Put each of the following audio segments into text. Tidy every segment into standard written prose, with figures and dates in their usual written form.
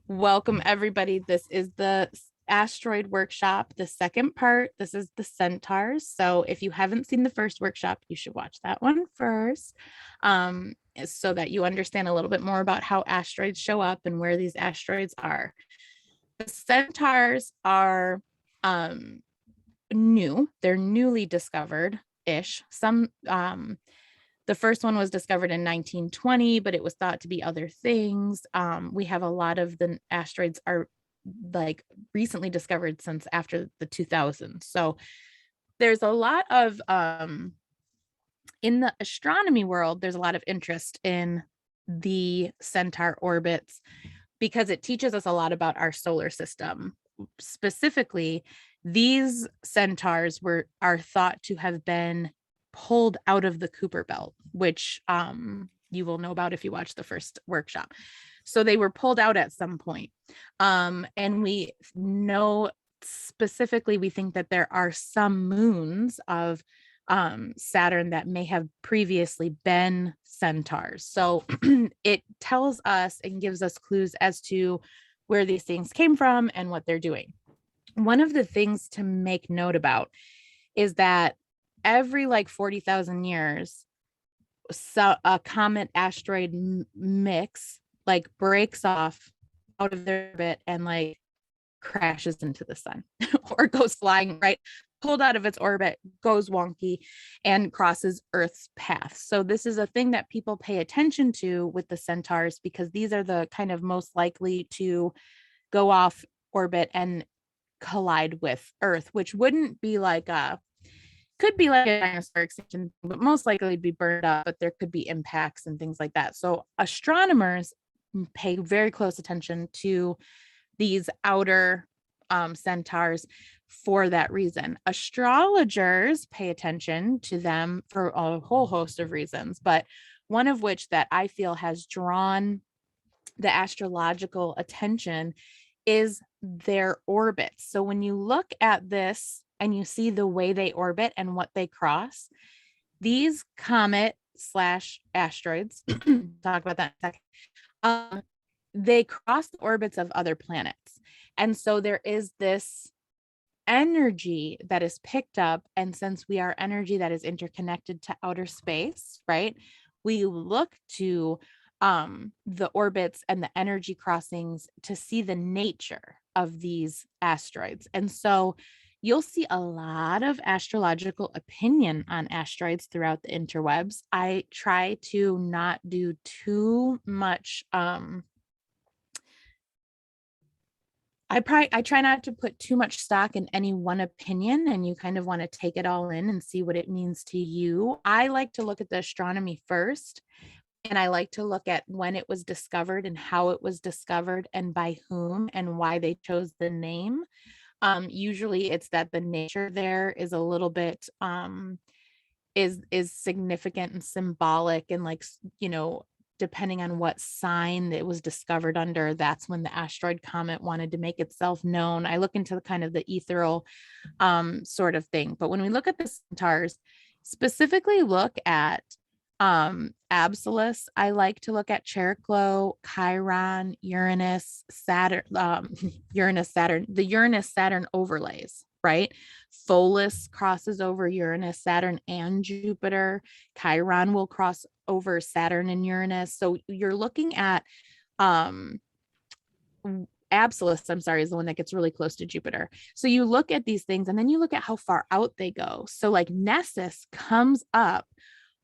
Welcome, everybody. This is the asteroid workshop, the second part. This is the centaurs. So if you haven't seen the first workshop, you should watch that one first, so that you understand a little bit more about how asteroids show up and where these asteroids are. The centaurs are new. They're newly discovered ish. The first one was discovered in 1920, but it was thought to be other things. We have a lot of the asteroids are like recently discovered since after the 2000s. So there's a lot of in the astronomy world, there's a lot of interest in the centaur orbits because it teaches us a lot about our solar system. Specifically, these centaurs are thought to have been pulled out of the Kuiper belt, which you will know about if you watch the first workshop. So they were pulled out at some point. And we know specifically, we think that there are some moons of Saturn that may have previously been centaurs. So it tells us and gives us clues as to where these things came from and what they're doing. One of the things to make note about is that every like 40,000 years, so a comet asteroid mix like breaks off out of their orbit and like crashes into the sun or goes flying, right? Pulled out of its orbit, goes wonky, and crosses Earth's path. So this is a thing that people pay attention to with the centaurs because these are the kind of most likely to go off orbit and collide with Earth, which wouldn't be like could be like a dinosaur extinction, but most likely be burned up, but there could be impacts and things like that. So astronomers pay very close attention to these outer centaurs for that reason. Astrologers pay attention to them for a whole host of reasons, but one of which that I feel has drawn the astrological attention is their orbits. So when you look at this and you see the way they orbit and what they cross, these comet slash asteroids, talk about that in a second, they cross the orbits of other planets. And so there is this energy that is picked up. And since we are energy that is interconnected to outer space, right? We look to the orbits and the energy crossings to see the nature of these asteroids. And so you'll see a lot of astrological opinion on asteroids throughout the interwebs. I try to not do too much I try not to put too much stock in any one opinion, and you kind of want to take it all in and see what it means to you. I like to look at the astronomy first, and I like to look at when it was discovered and how it was discovered and by whom and why they chose the name. Usually it's that the nature there is a little bit is significant and symbolic, and like, you know, depending on what sign it was discovered under, that's when the asteroid comet wanted to make itself known. I look into the kind of the ethereal sort of thing. But when we look at the centaurs, specifically look at Absolus, I like to look at Chariklo, Chiron, Uranus, Saturn, Uranus, Saturn, the Uranus Saturn overlays, right? Pholus crosses over Uranus, Saturn, and Jupiter. Chiron will cross over Saturn and Uranus. So you're looking at Absolus, I'm sorry, is the one that gets really close to Jupiter. So you look at these things and then you look at how far out they go. So like Nessus comes up,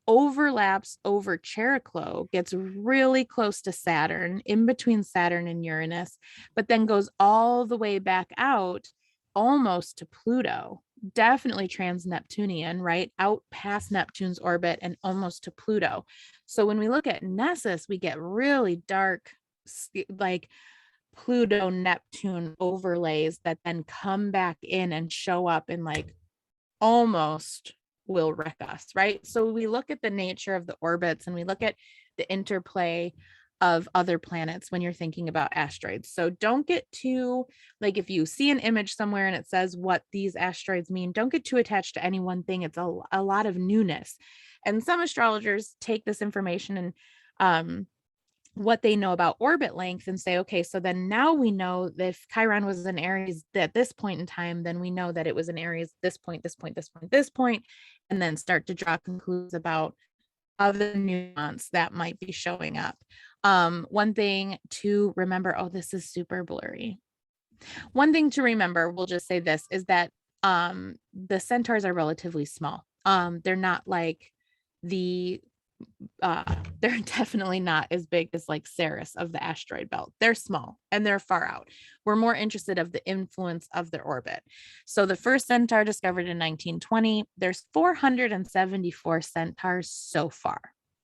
overlaps over Chariklo, gets really close to Saturn, in between Saturn and Uranus, but then goes all the way back out almost to Pluto. Definitely trans-Neptunian, right? Out past Neptune's orbit and almost to Pluto. So when we look at Nessus, we get really dark, like Pluto Neptune overlays that then come back in and show up in like almost will wreck us, right? So we look at the nature of the orbits and we look at the interplay of other planets when you're thinking about asteroids. So don't get too, like, if you see an image somewhere and it says what these asteroids mean, don't get too attached to any one thing. It's a lot of newness. And some astrologers take this information and what they know about orbit length and say, okay, so then now we know that if Chiron was in Aries at this point in time, then we know that it was in Aries this point, this point, this point, this point, and then start to draw conclusions about other nuance that might be showing up. One thing to remember, oh, this is super blurry. One thing to remember, we'll just say this, is that the centaurs are relatively small. They're not like the they're definitely not as big as like Ceres of the asteroid belt. They're small and they're far out. We're more interested of the influence of their orbit. So the first centaur discovered in 1920, there's 474 centaurs so far.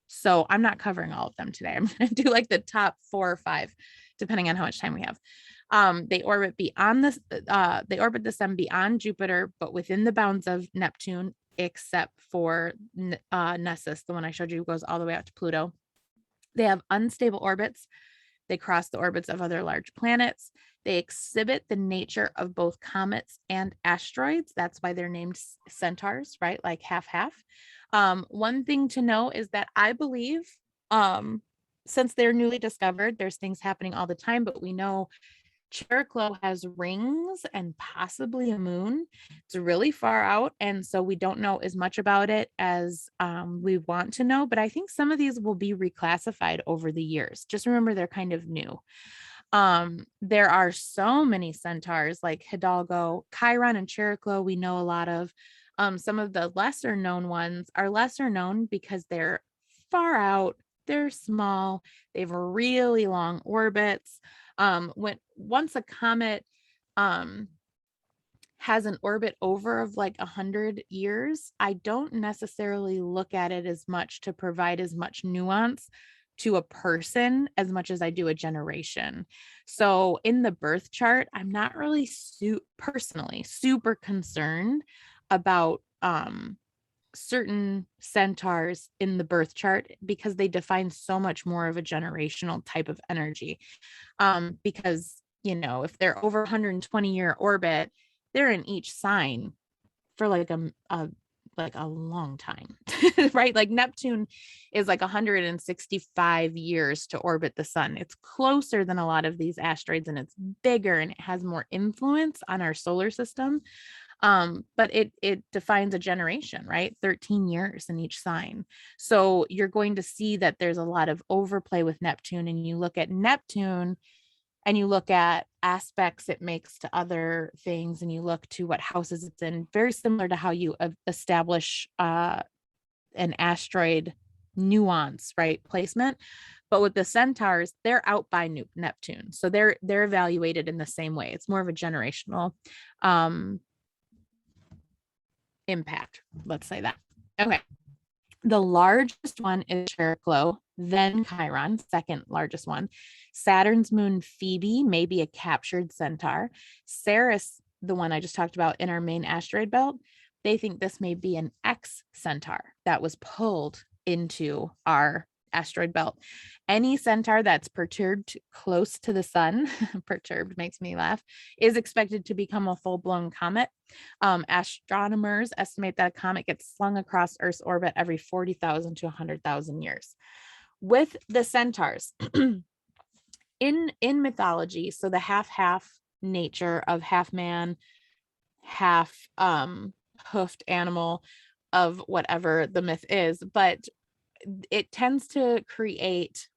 So I'm not covering all of them today. I'm going to do like the top 4 or 5, depending on how much time we have. They orbit the sun beyond Jupiter, but within the bounds of Neptune, except for Nessus, the one I showed you, goes all the way out to Pluto. They have unstable orbits. They cross the orbits of other large planets. They exhibit the nature of both comets and asteroids. That's why they're named centaurs, right? Like half. One thing to know is that I believe, since they're newly discovered, there's things happening all the time, but we know Cheroklo has rings and possibly a moon. It's really far out, and so we don't know as much about it as we want to know, but I think some of these will be reclassified over the years. Just remember, they're kind of new. There are so many centaurs like Hidalgo, Chiron, and Cheroklo we know a lot of. Some of the lesser known ones are lesser known because they're far out, they're small, they have really long orbits. Once a comet has an orbit over of like 100 years, I don't necessarily look at it as much to provide as much nuance to a person as much as I do a generation. So in the birth chart, I'm not really personally super concerned about certain centaurs in the birth chart because they define so much more of a generational type of energy. Because, if they're over 120-year orbit, they're in each sign for like a long time, right? Like Neptune is like 165 years to orbit the sun. It's closer than a lot of these asteroids, and it's bigger, and it has more influence on our solar system. But it defines a generation, right? 13 years in each sign. So you're going to see that there's a lot of overplay with Neptune, and you look at Neptune and you look at aspects it makes to other things, and you look to what houses it's in, very similar to how you establish an asteroid nuance, right? Placement. But with the centaurs, they're out by Neptune. So they're evaluated in the same way. It's more of a generational impact. Let's say that. Okay. The largest one is Cheroklo, then Chiron, second largest one. Saturn's moon Phoebe may be a captured centaur. Ceres, the one I just talked about in our main asteroid belt, they think this may be an ex-centaur that was pulled into our asteroid belt. Any centaur that's perturbed close to the sun, perturbed makes me laugh, is expected to become a full-blown comet. Astronomers estimate that a comet gets slung across Earth's orbit every 40,000 to 100,000 years. With the centaurs, in mythology, so the half nature of half man, half hoofed animal of whatever the myth is, but it tends to create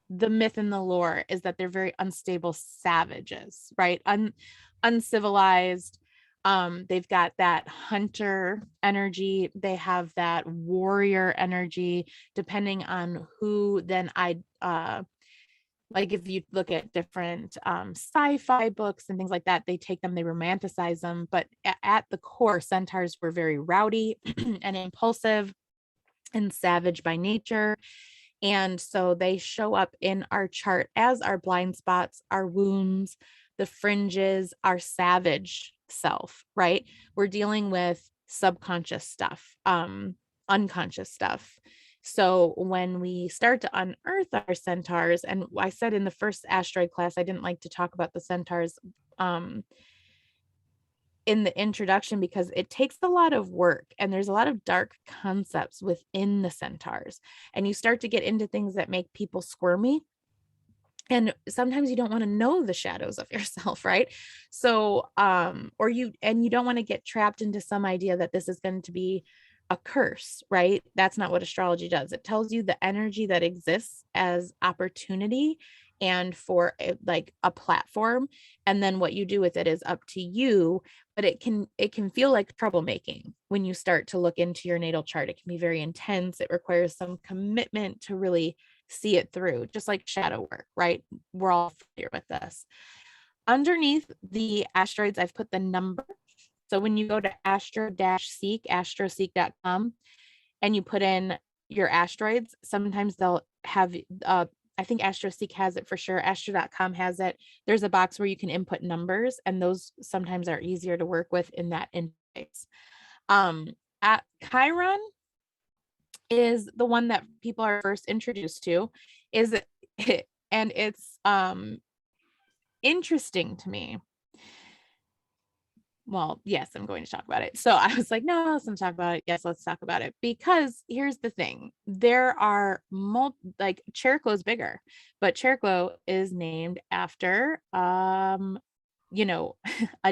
the myth and the lore is that they're very unstable savages, right? Uncivilized. They've got that hunter energy. They have that warrior energy, depending on who then like if you look at different sci-fi books and things like that, they take them, they romanticize them. But at the core, centaurs were very rowdy and impulsive and savage by nature. And so they show up in our chart as our blind spots, our wounds, the fringes, our savage self, right? We're dealing with subconscious stuff, unconscious stuff. So when we start to unearth our centaurs, and I said in the first asteroid class, I didn't like to talk about the centaurs in the introduction because it takes a lot of work and there's a lot of dark concepts within the centaurs, and you start to get into things that make people squirmy. And sometimes you don't want to know the shadows of yourself, right? So you don't want to get trapped into some idea that this is going to be a curse, right? That's not what astrology does. It tells you the energy that exists as opportunity and for like a platform, and then what you do with it is up to you. But it can feel like troublemaking when you start to look into your natal chart. It can be very intense. It requires some commitment to really see it through, just like shadow work, right? We're all familiar with this. Underneath the asteroids, I've put the number. So when you go to astro-seek, astroseek.com, and you put in your asteroids, sometimes they'll have, I think AstroSeek has it for sure. Astro.com has it. There's a box where you can input numbers, and those sometimes are easier to work with in that interface. At Chiron is the one that people are first introduced to, is it, and it's interesting to me. Well, yes, I'm going to talk about it. So I was like, no, let's not talk about it. Yes, let's talk about it. Because here's the thing. There are like Cheroklo is bigger, but Cheroklo is named after a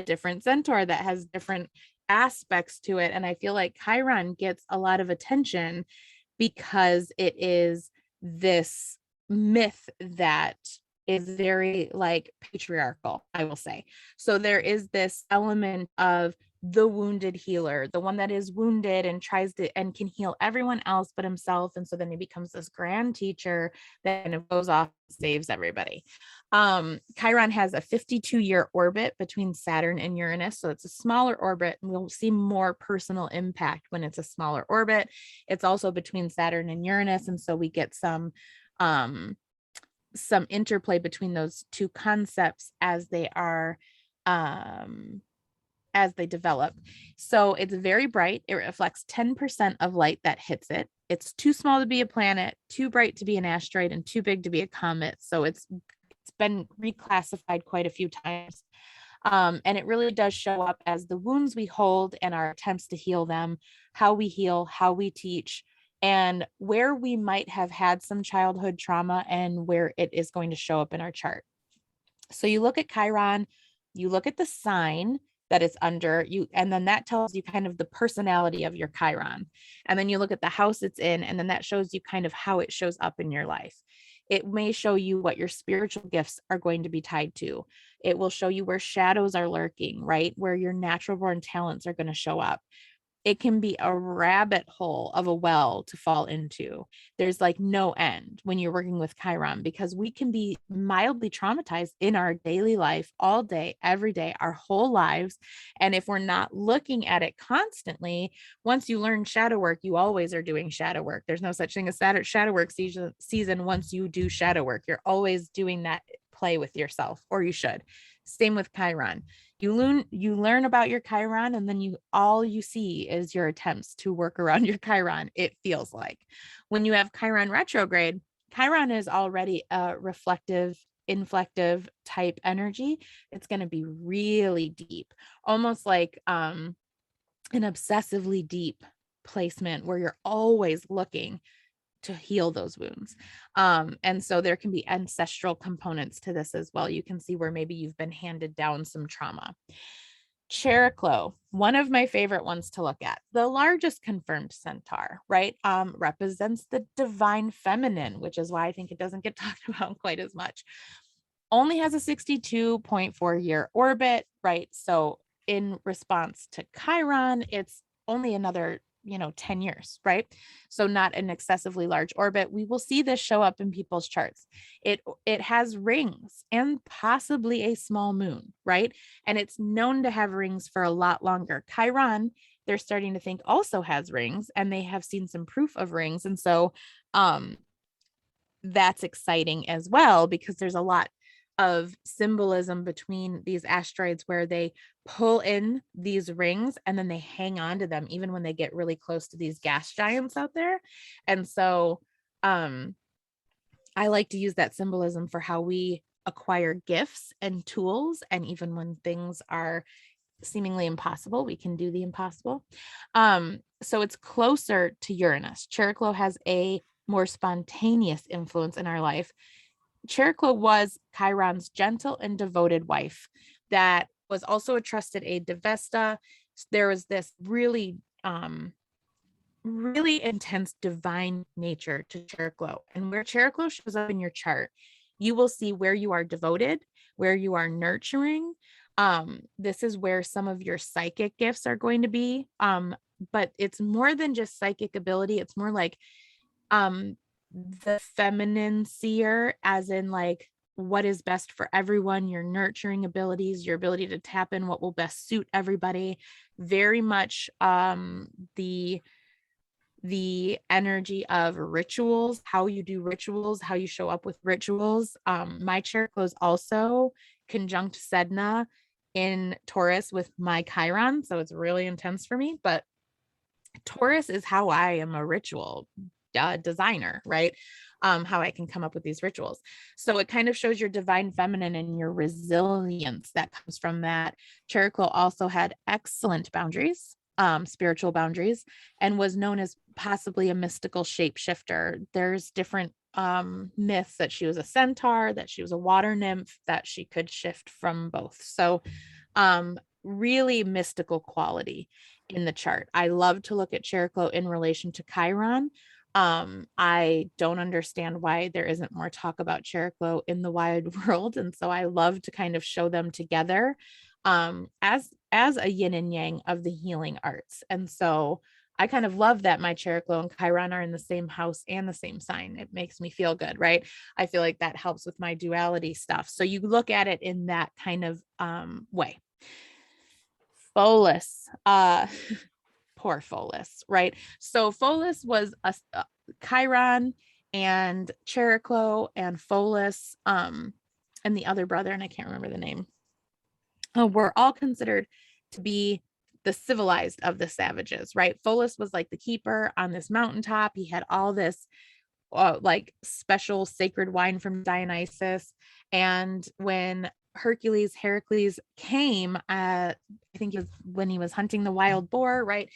different centaur that has different aspects to it. And I feel like Chiron gets a lot of attention because it is this myth that is very like patriarchal, I will say. So there is this element of the wounded healer, the one that is wounded and tries to and can heal everyone else but himself. And so then he becomes this grand teacher that kind of goes off and saves everybody. Chiron has a 52-year orbit between Saturn and Uranus. So it's a smaller orbit, and we'll see more personal impact when it's a smaller orbit. It's also between Saturn and Uranus. And so we get some interplay between those two concepts as they are as they develop. So it's very bright. It reflects 10% of light that hits it. It's too small to be a planet, too bright to be an asteroid, and too big to be a comet. So it's been reclassified quite a few times. And it really does show up as the wounds we hold and our attempts to heal them, how we heal, how we teach, and where we might have had some childhood trauma and where it is going to show up in our chart. So you look at Chiron, you look at the sign that it's under you, and then that tells you kind of the personality of your Chiron. And then you look at the house it's in, and then that shows you kind of how it shows up in your life. It may show you what your spiritual gifts are going to be tied to. It will show you where shadows are lurking, right? Where your natural born talents are going to show up. It can be a rabbit hole of a well to fall into. There's like no end when you're working with Chiron, because we can be mildly traumatized in our daily life all day, every day, our whole lives. And if we're not looking at it constantly, once you learn shadow work, you always are doing shadow work. There's no such thing as shadow work season. Once you do shadow work, you're always doing that play with yourself, or you should. Same with Chiron. You learn about your Chiron, and then all you see is your attempts to work around your Chiron. It feels like when you have Chiron retrograde, Chiron is already a reflective, inflective type energy. It's going to be really deep, almost like an obsessively deep placement where you're always looking to heal those wounds. And so there can be ancestral components to this as well. You can see where maybe you've been handed down some trauma. Cheroklo, one of my favorite ones to look at, the largest confirmed centaur, right? Represents the divine feminine, which is why I think it doesn't get talked about quite as much. Only has a 62.4-year orbit, right? So in response to Chiron, it's only another 10 years, right? So not an excessively large orbit. We will see this show up in people's charts. It has rings and possibly a small moon, right? And it's known to have rings for a lot longer. Chiron, they're starting to think also has rings, and they have seen some proof of rings. And so that's exciting as well, because there's a lot of symbolism between these asteroids where they pull in these rings and then they hang on to them even when they get really close to these gas giants out there. And so I like to use that symbolism for how we acquire gifts and tools, and even when things are seemingly impossible, we can do the impossible. So it's closer to Uranus. Cheroklo has a more spontaneous influence in our life. Cheroklo was Chiron's gentle and devoted wife that was also a trusted aide to Vesta. There was this really really intense divine nature to Cheroklo. And where Cheroklo shows up in your chart, you will see where you are devoted, where you are nurturing. This is where some of your psychic gifts are going to be. But it's more than just psychic ability. It's more like the feminine seer, as in like what is best for everyone, your nurturing abilities, your ability to tap in what will best suit everybody. Very much the energy of rituals, how you do rituals, how you show up with rituals. My chart goes also conjunct Sedna in Taurus with my Chiron, so it's really intense for me. But Taurus is how I am a ritual designer, right? How I can come up with these rituals. So it kind of shows your divine feminine and your resilience that comes from that. Cheroklo also had excellent boundaries, spiritual boundaries, and was known as possibly a mystical shapeshifter. There's different myths that she was a centaur, that she was a water nymph, that she could shift from both. So really mystical quality in the chart. I love to look at Cheroklo in relation to Chiron. I don't understand why there isn't more talk about Cheroklo in the wide world. And so I love to kind of show them together as a yin and yang of the healing arts. And so I kind of love that my Cheroklo and Chiron are in the same house and the same sign. It makes me feel good, right? I feel like that helps with my duality stuff. So you look at it in that kind of way. Pholus, poor Pholus, right? So Pholus was a Chiron and Cheroklo and Pholus, and the other brother, and I can't remember the name, were all considered to be the civilized of the savages, right? Pholus was like the keeper on this mountaintop. He had all this like special sacred wine from Dionysus. And when Heracles came, I think it was when he was hunting the wild boar, right?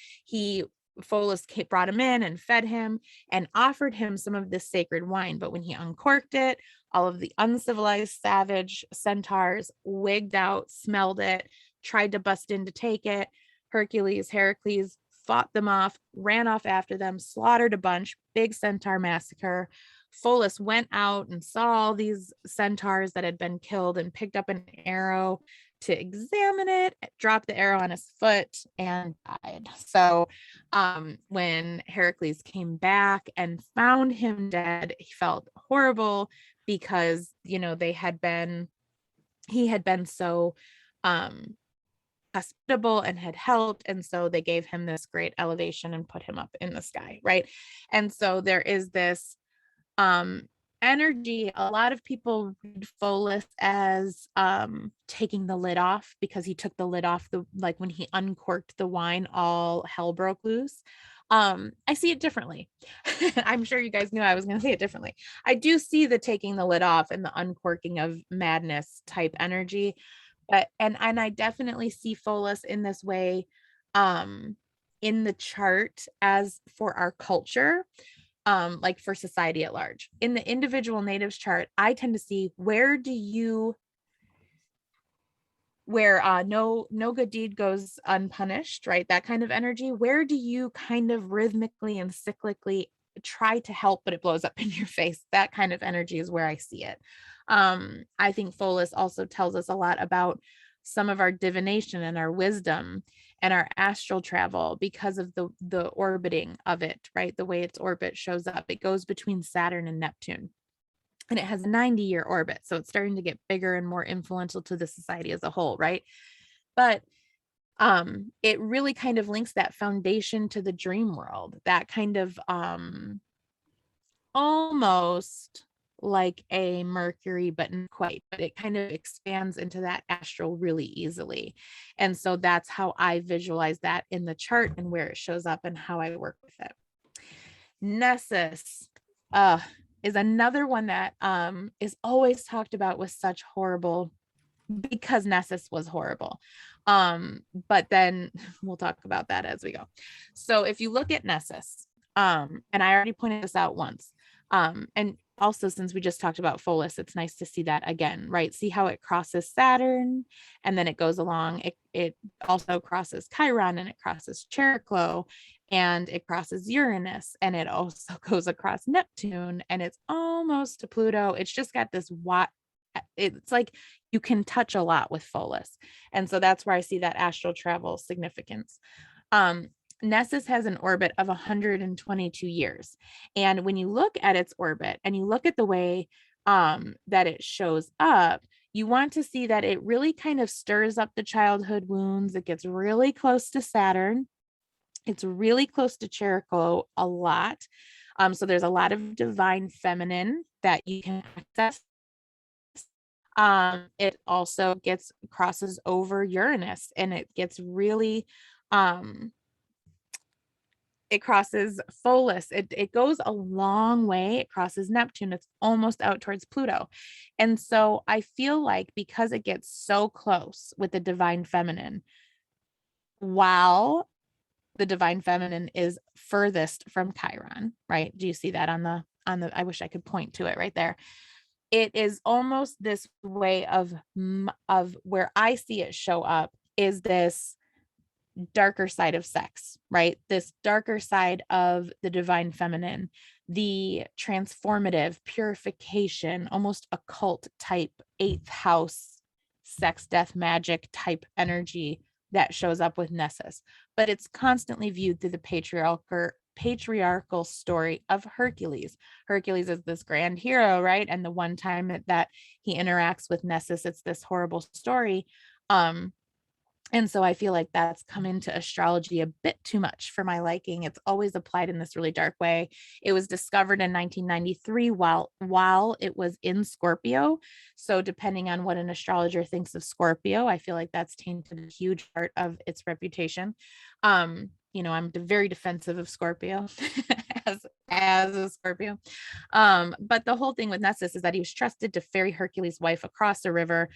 Pholus brought him in and fed him and offered him some of this sacred wine. But when he uncorked it, all of the uncivilized savage centaurs wigged out, smelled it, tried to bust in to take it. Heracles fought them off, ran off after them, slaughtered a bunch, big centaur massacre. Pholus went out and saw all these centaurs that had been killed and picked up an arrow to examine it, dropped the arrow on his foot and died. So when Heracles came back and found him dead, he felt horrible because, he had been so hospitable and had helped. And so they gave him this great elevation and put him up in the sky, right? And so there is this energy. A lot of people read Pholus as taking the lid off, because he took the lid off, like when he uncorked the wine, all hell broke loose. I see it differently. I'm sure you guys knew I was going to say it differently. I do see the taking the lid off and the uncorking of madness type energy. But and I definitely see Pholus in this way in the chart as for our culture, like for society at large. In the individual natives chart, I tend to see where no good deed goes unpunished, right? That kind of energy. Where do you kind of rhythmically and cyclically try to help, but it blows up in your face? That kind of energy is where I see it. I think Pholus also tells us a lot about some of our divination and our wisdom and our astral travel because of the orbiting of it, right? The way its orbit shows up. It goes between Saturn and Neptune. And it has a 90-year orbit. So it's starting to get bigger and more influential to the society as a whole, right? But it really kind of links that foundation to the dream world, that kind of almost like a Mercury, but not quite, but it kind of expands into that astral really easily. And so that's how I visualize that in the chart and where it shows up and how I work with it. Nessus is another one that is always talked about with such horrible, because Nessus was horrible. But then we'll talk about that as we go. So if you look at Nessus, and I already pointed this out once, and also, since we just talked about Pholus, it's nice to see that again, right? See how it crosses Saturn and then it goes along. It also crosses Chiron and it crosses Chariklo and it crosses Uranus and it also goes across Neptune and it's almost to Pluto. It's just got this it's like you can touch a lot with Pholus. And so that's where I see that astral travel significance. Nessus has an orbit of 122 years. And when you look at its orbit and you look at the way that it shows up, you want to see that it really kind of stirs up the childhood wounds. It gets really close to Saturn. It's really close to Chariklo a lot. So there's a lot of divine feminine that you can access. It also crosses over Uranus and it gets really it crosses Pholus. It goes a long way. It crosses Neptune. It's almost out towards Pluto. And so I feel like because it gets so close with the divine feminine, while the divine feminine is furthest from Chiron, right? Do you see that on the I wish I could point to it right there. It is almost this way of where I see it show up is this darker side of sex, right? This darker side of the divine feminine, the transformative purification, almost occult type 8th house, sex, death, magic type energy that shows up with Nessus. But it's constantly viewed through the patriarchal story of Hercules. Hercules is this grand hero, right? And the one time that he interacts with Nessus, it's this horrible story. And so I feel like that's come into astrology a bit too much for my liking. It's always applied in this really dark way. It was discovered in 1993 while it was in Scorpio. So depending on what an astrologer thinks of Scorpio, I feel like that's tainted a huge part of its reputation. I'm very defensive of Scorpio as a Scorpio. But the whole thing with Nessus is that he was trusted to ferry Hercules' wife across the river,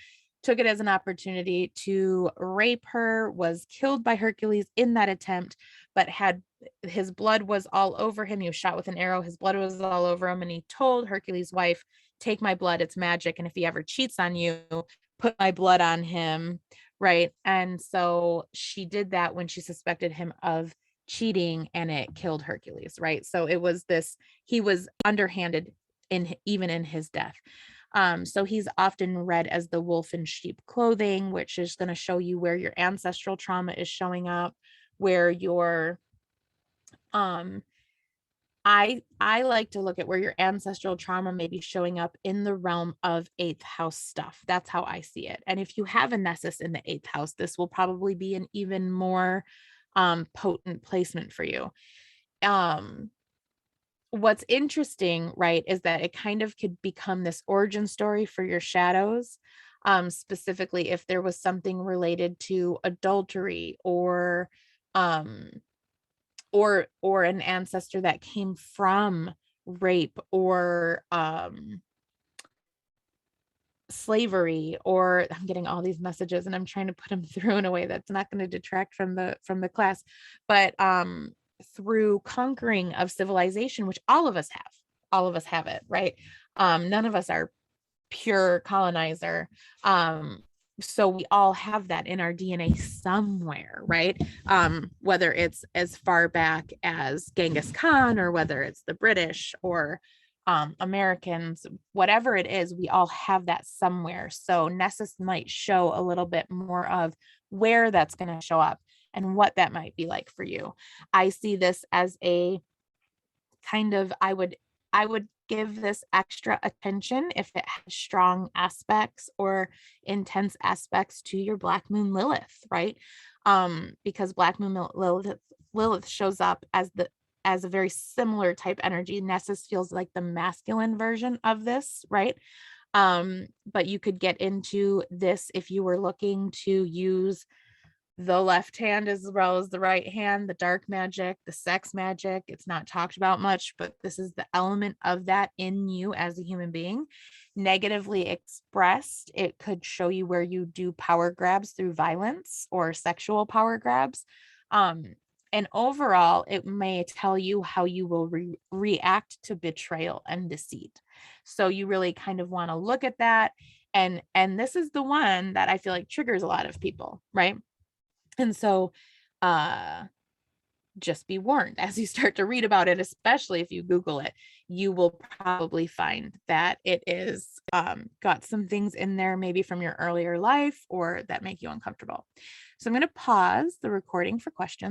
took it as an opportunity to rape her, was killed by Hercules in that attempt, but his blood was all over him. He was shot with an arrow. His blood was all over him. And he told Hercules' wife, take my blood, it's magic. And if he ever cheats on you, put my blood on him. Right. And so she did that when she suspected him of cheating and it killed Hercules. Right. So he was underhanded even in his death. So he's often read as the wolf in sheep clothing, which is going to show you where your ancestral trauma is showing up, where your I like to look at where your ancestral trauma may be showing up in the realm of 8th house stuff. That's how I see it. And if you have a Nessus in the 8th house, this will probably be an even more potent placement for you. What's interesting, right, is that it kind of could become this origin story for your shadows, specifically if there was something related to adultery or an ancestor that came from rape or slavery, or I'm getting all these messages and I'm trying to put them through in a way that's not going to detract from the class, but through conquering of civilization, which all of us have it, right? None of us are pure colonizer. So we all have that in our DNA somewhere, right? Whether it's as far back as Genghis Khan or whether it's the British or Americans, whatever it is, we all have that somewhere. So Nessus might show a little bit more of where that's going to show up and what that might be like for you. I see this as a kind of, I would give this extra attention if it has strong aspects or intense aspects to your Black Moon Lilith, right? Because Black Moon Lilith shows up as a very similar type energy. Nessus feels like the masculine version of this, right? But you could get into this if you were looking to use the left hand as well as the right hand, the dark magic, the sex magic. It's not talked about much, but this is the element of that in you as a human being. Negatively expressed, it could show you where you do power grabs through violence or sexual power grabs. And overall, it may tell you how you will react to betrayal and deceit. So you really kind of want to look at that. And this is the one that I feel like triggers a lot of people, right? And so uh just be warned as you start to read about it, especially if you Google it, you will probably find that it is got some things in there, maybe from your earlier life or that make you uncomfortable. So I'm going to pause the recording for questions.